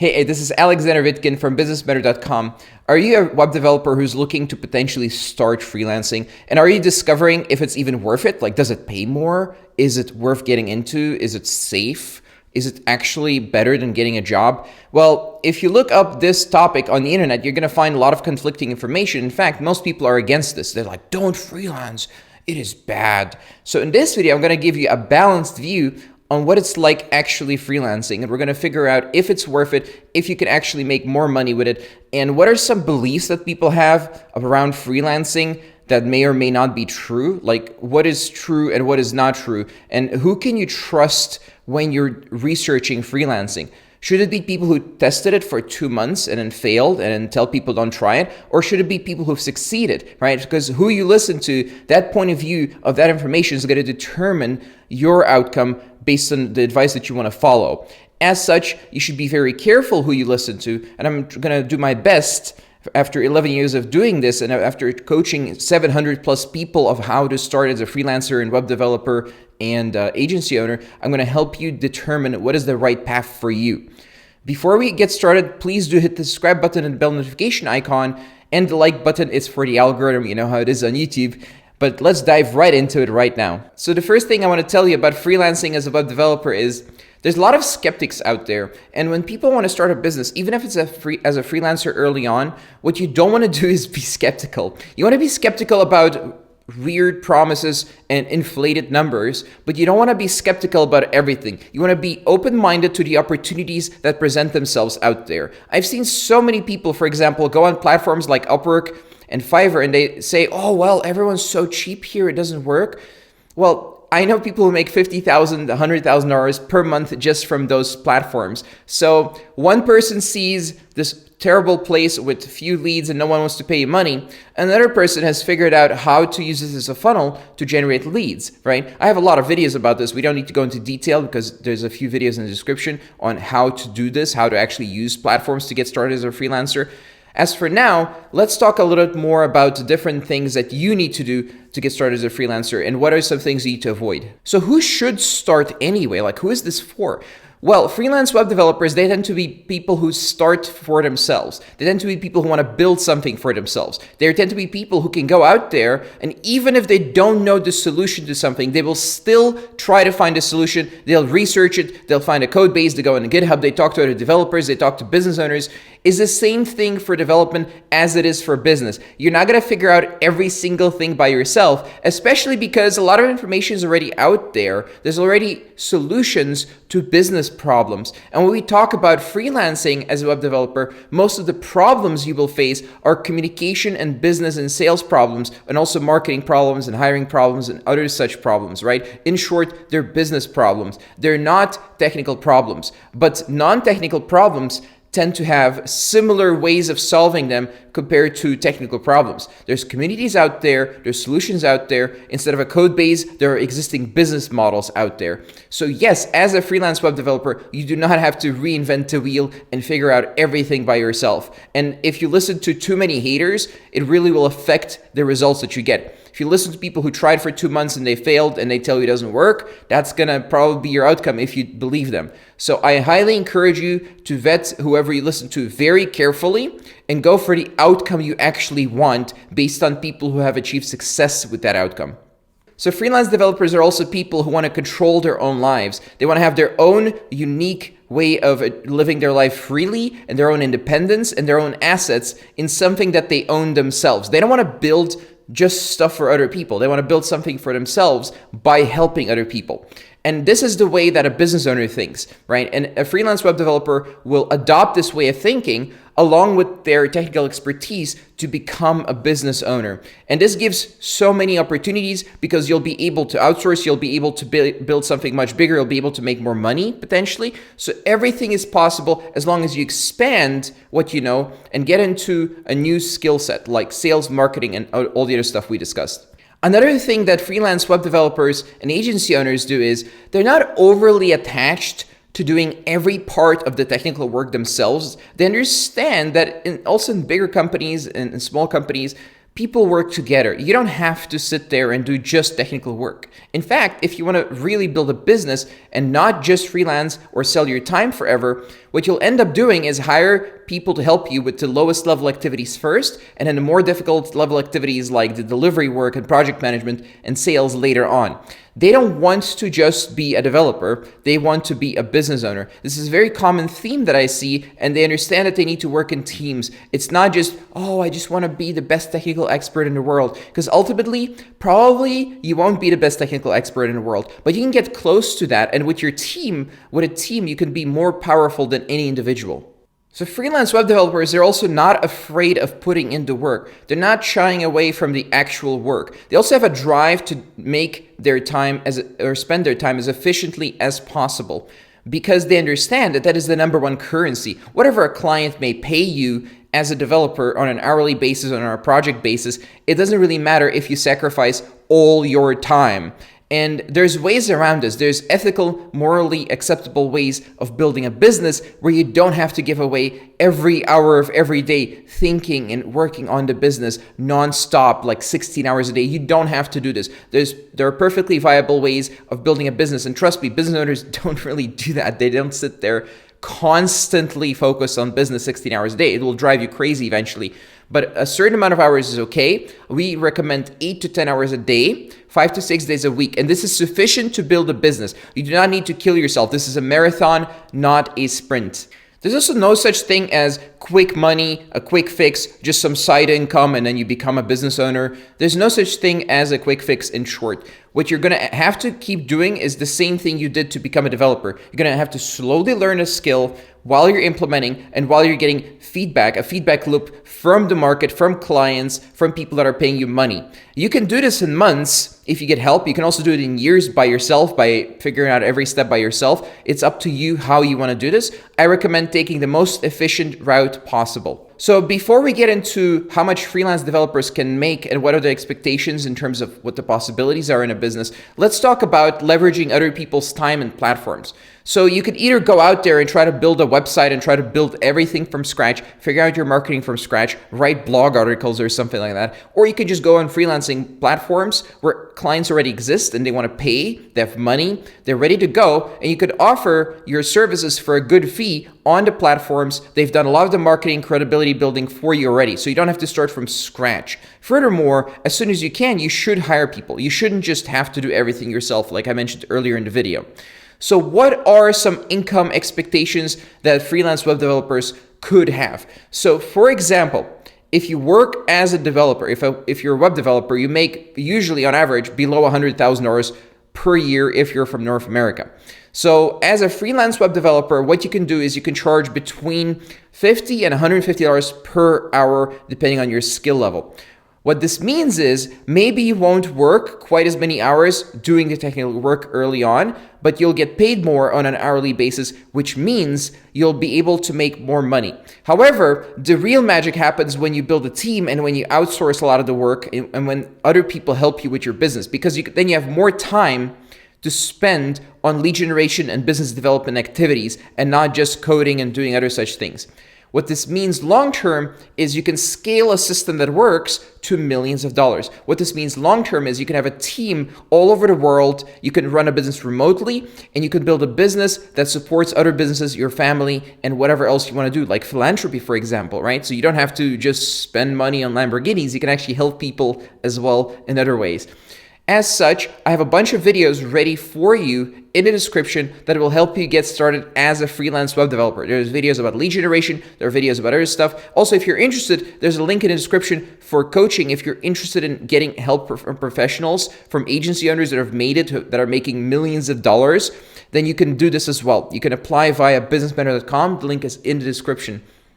Hey, this is Aleksander Vitkin from businessbetter.com. Are you a web developer who's looking to potentially start freelancing? And are you discovering if it's even worth it? Like, does it pay more? Is it worth getting into? Is it safe? Is it actually better than getting a job? Well, if you look up this topic on the internet, you're going to find a lot of conflicting information. In fact, most people are against this. They're like, don't freelance. It is bad. So in this video, I'm going to give you a balanced view on what it's like actually freelancing. And we're going to figure out if it's worth it, if you can actually make more money with it, and what are some beliefs that people have around freelancing that may or may not be true, like what is true and what is not true, and who can you trust when you're researching freelancing. Should it be people who tested it for 2 months and then failed and then tell people don't try it? Or should it be people who've succeeded, right? Because who you listen to, that point of view of that information is going to determine your outcome based on the advice that you want to follow. As such, you should be very careful who you listen to. And I'm going to do my best after 11 years of doing this and after coaching 700 plus people of how to start as a freelancer and web developer and agency owner, I'm going to help you determine what is the right path for you. Before we get started, please do hit the subscribe button and bell notification icon, and the like button is for the algorithm. You know how it is on YouTube. But let's dive right into it right now. So the first thing I want to tell you about freelancing as a web developer is there's a lot of skeptics out there. And when people want to start a business, even if it's as a freelancer early on, what you don't want to do is be skeptical. You want to be skeptical about weird promises and inflated numbers, but you don't want to be skeptical about everything. You want to be open-minded to the opportunities that present themselves out there. I've seen so many people, for example, go on platforms like Upwork and Fiverr, and they say, oh, well, everyone's so cheap here, it doesn't work. Well, I know people who make $50,000, $100,000 per month just from those platforms. So one person sees this terrible place with few leads and no one wants to pay you money. Another person has figured out how to use this as a funnel to generate leads, right? I have a lot of videos about this. We don't need to go into detail because there's a few videos in the description on how to do this, how to actually use platforms to get started as a freelancer. As for now, let's talk a little bit more about the different things that you need to do to get started as a freelancer and what are some things you need to avoid. So who should start anyway? Like, who is this for? Well, freelance web developers, they tend to be people who start for themselves. They tend to be people who want to build something for themselves. They tend to be people who can go out there, and even if they don't know the solution to something, they will still try to find a solution. They'll research it. They'll find a code base. They go on GitHub. They talk to other developers. They talk to business owners. It's the same thing for development as it is for business. You're not going to figure out every single thing by yourself, especially because a lot of information is already out there. There's already solutions to business problems. And when we talk about freelancing as a web developer, most of the problems you will face are communication and business and sales problems, and also marketing problems and hiring problems and other such problems, right? In short, they're business problems. They're not technical problems, but non-technical problems tend to have similar ways of solving them compared to technical problems. There's communities out there, there's solutions out there. Instead of a code base, there are existing business models out there. So yes, as a freelance web developer, you do not have to reinvent the wheel and figure out everything by yourself. And if you listen to too many haters, it really will affect the results that you get. If you listen to people who tried for 2 months and they failed and they tell you it doesn't work, that's gonna probably be your outcome if you believe them. So I highly encourage you to vet whoever you listen to very carefully and go for the outcome you actually want based on people who have achieved success with that outcome. So freelance developers are also people who want to control their own lives. They want to have their own unique way of living their life freely and their own independence and their own assets in something that they own themselves. They don't want to build just stuff for other people. They want to build something for themselves by helping other people. And this is the way that a business owner thinks, right? And a freelance web developer will adopt this way of thinking along with their technical expertise to become a business owner. And this gives so many opportunities because you'll be able to outsource, you'll be able to build something much bigger, you'll be able to make more money potentially. So everything is possible as long as you expand what you know and get into a new skill set like sales, marketing, and all the other stuff we discussed. Another thing that freelance web developers and agency owners do is they're not overly attached to doing every part of the technical work themselves. They understand that also in bigger companies and small companies, People work together. You don't have to sit there and do just technical work. In fact, if you want to really build a business and not just freelance or sell your time forever, what you'll end up doing is hire people to help you with the lowest level activities first, and then the more difficult level activities like the delivery work and project management and sales later on. They don't want to just be a developer, they want to be a business owner. This is a very common theme that I see, and they understand that they need to work in teams. It's not just, oh, I just want to be the best technical expert in the world. Because ultimately, probably you won't be the best technical expert in the world, but you can get close to that. And with your team, with a team, you can be more powerful than any individual. So freelance web developers, they're also not afraid of putting in the work. They're not shying away from the actual work. They also have a drive to make their time spend their time as efficiently as possible, because they understand that that is the number one currency. Whatever a client may pay you as a developer on an hourly basis, on a project basis, it doesn't really matter if you sacrifice all your time. And there's ways around this. There's ethical, morally acceptable ways of building a business where you don't have to give away every hour of every day thinking and working on the business nonstop, like 16 hours a day. You don't have to do this. There are perfectly viable ways of building a business. And trust me, business owners don't really do that. They don't sit there constantly focused on business 16 hours a day. It will drive you crazy eventually. But a certain amount of hours is okay. We recommend 8 to 10 hours a day, 5 to 6 days a week. And this is sufficient to build a business. You do not need to kill yourself. This is a marathon, not a sprint. There's also no such thing as quick money, a quick fix, just some side income, and then you become a business owner. There's no such thing as a quick fix, in short. What you're going to have to keep doing is the same thing you did to become a developer. You're going to have to slowly learn a skill while you're implementing and while you're getting feedback, a feedback loop from the market, from clients, from people that are paying you money. You can do this in months if you get help. You can also do it in years by yourself, by figuring out every step by yourself. It's up to you how you want to do this. I recommend taking the most efficient route possible. So before we get into how much freelance developers can make and what are the expectations in terms of what the possibilities are in a business, let's talk about leveraging other people's time and platforms. So you could either go out there and try to build a website and try to build everything from scratch, figure out your marketing from scratch, write blog articles or something like that. Or you could just go on freelancing platforms where clients already exist and they want to pay, they have money, they're ready to go, and you could offer your services for a good fee on the platforms. They've done a lot of the marketing credibility building for you already, so you don't have to start from scratch. Furthermore, as soon as you can, you should hire people. You shouldn't just have to do everything yourself, like I mentioned earlier in the video. So what are some income expectations that freelance web developers could have? So for example, if you work as a developer, if you're a web developer, you make usually on average below $100,000 per year if you're from North America. So as a freelance web developer, what you can do is you can charge between $50 and $150 per hour, depending on your skill level. What this means is maybe you won't work quite as many hours doing the technical work early on, but you'll get paid more on an hourly basis, which means you'll be able to make more money. However, the real magic happens when you build a team and when you outsource a lot of the work and when other people help you with your business, because then you have more time to spend on lead generation and business development activities and not just coding and doing other such things. What this means long-term is you can scale a system that works to millions of dollars. What this means long-term is you can have a team all over the world, you can run a business remotely, and you can build a business that supports other businesses, your family, and whatever else you want to do, like philanthropy, for example, right? So you don't have to just spend money on Lamborghinis, you can actually help people as well in other ways. As such, I have a bunch of videos ready for you in the description that will help you get started as a freelance web developer. There's videos about lead generation, there are videos about other stuff. Also, if you're interested, there's a link in the description for coaching. If you're interested in getting help from professionals, from agency owners that have made it, that are making millions of dollars, then you can do this as well. You can apply via businessmentor.com. The link is in the description.